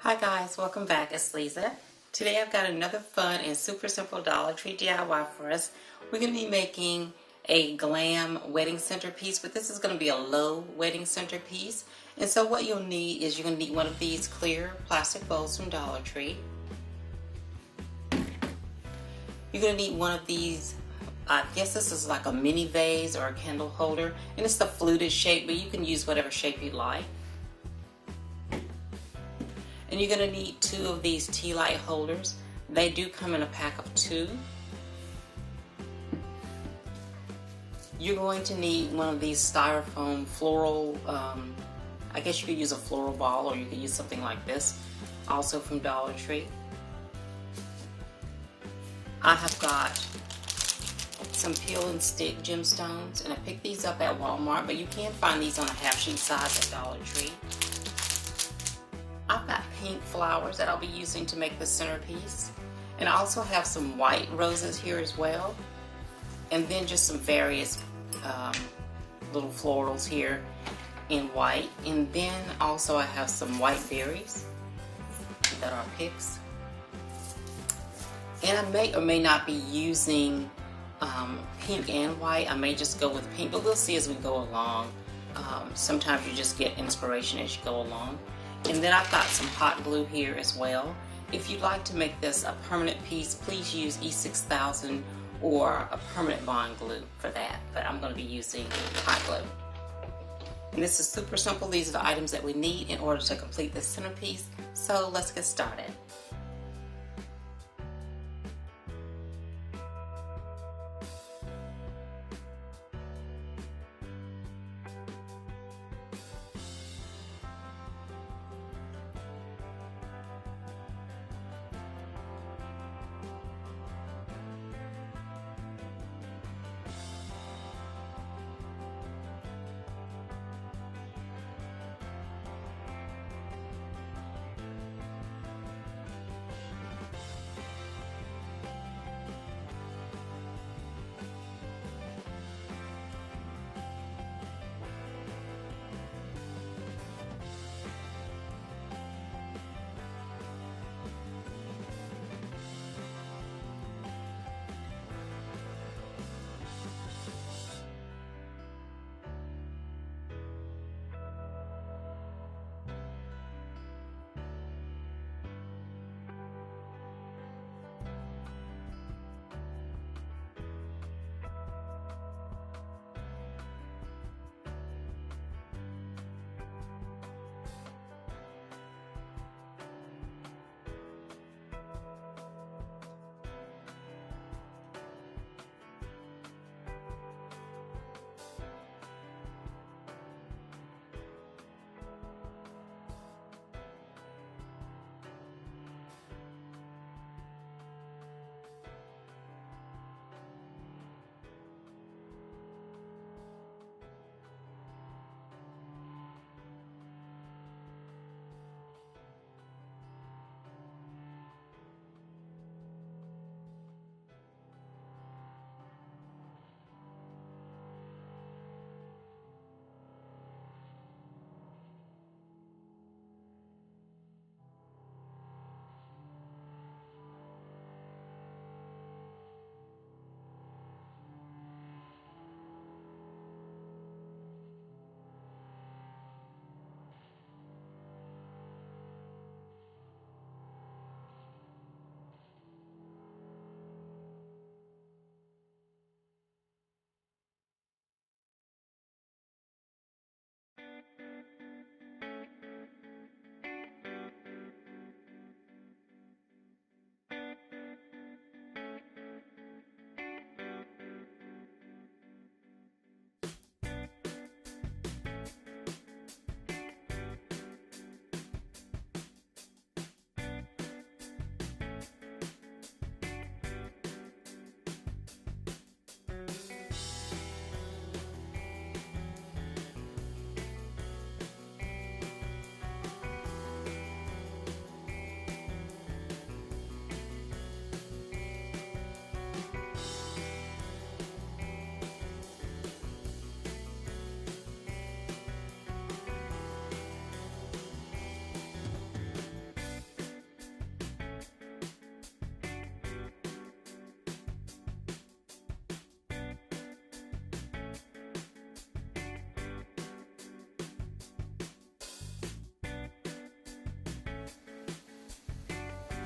Hi guys, welcome back. It's Lisa. Today I've got another fun and super simple Dollar Tree DIY for us. We're going to be making a glam wedding centerpiece, but this is going to be a low wedding centerpiece. And so what you'll need is you're going to need one of these clear plastic bowls from Dollar Tree. You're going to need one of these, I guess this is like a mini vase or a candle holder, and it's the fluted shape, but you can use whatever shape you like. And you're going to need 2 of these Tealight holders. They do come in a pack of 2. You're going to need one of these Styrofoam floral, I guess you could use a floral ball or you could use something like this, also from Dollar Tree. I have got some peel and stick gemstones, and I picked these up at Walmart, but you can find these on a half sheet size at Dollar Tree. I've got pink flowers that I'll be using to make the centerpiece, and I also have some white roses here as well, and then just some various little florals here in white, and then also I have some white berries that are picks, and I may or may not be using pink and white. I may just go with pink, but we'll see as we go along. Sometimes you just get inspiration as you go along. And then I've got some hot glue here as well. If you'd like to make this a permanent piece, please use E6000 or a permanent bond glue for that. But I'm going to be using hot glue. And this is super simple. These are the items that we need in order to complete this centerpiece. So let's get started.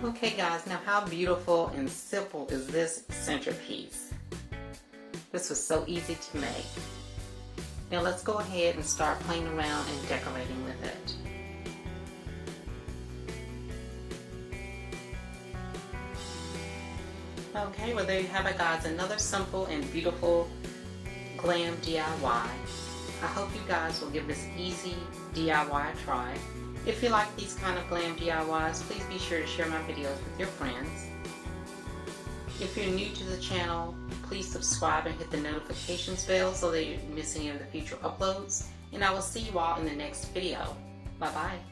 Okay guys, now how beautiful and simple is this centerpiece? This was so easy to make. Now let's go ahead and start playing around and decorating with it. Okay, well there you have it guys, another simple and beautiful glam DIY. I hope you guys will give this easy DIY a try. If you like these kind of glam DIYs, please be sure to share my videos with your friends. If you're new to the channel, please subscribe and hit the notifications bell so that you don't miss any of the future uploads. And I will see you all in the next video. Bye bye.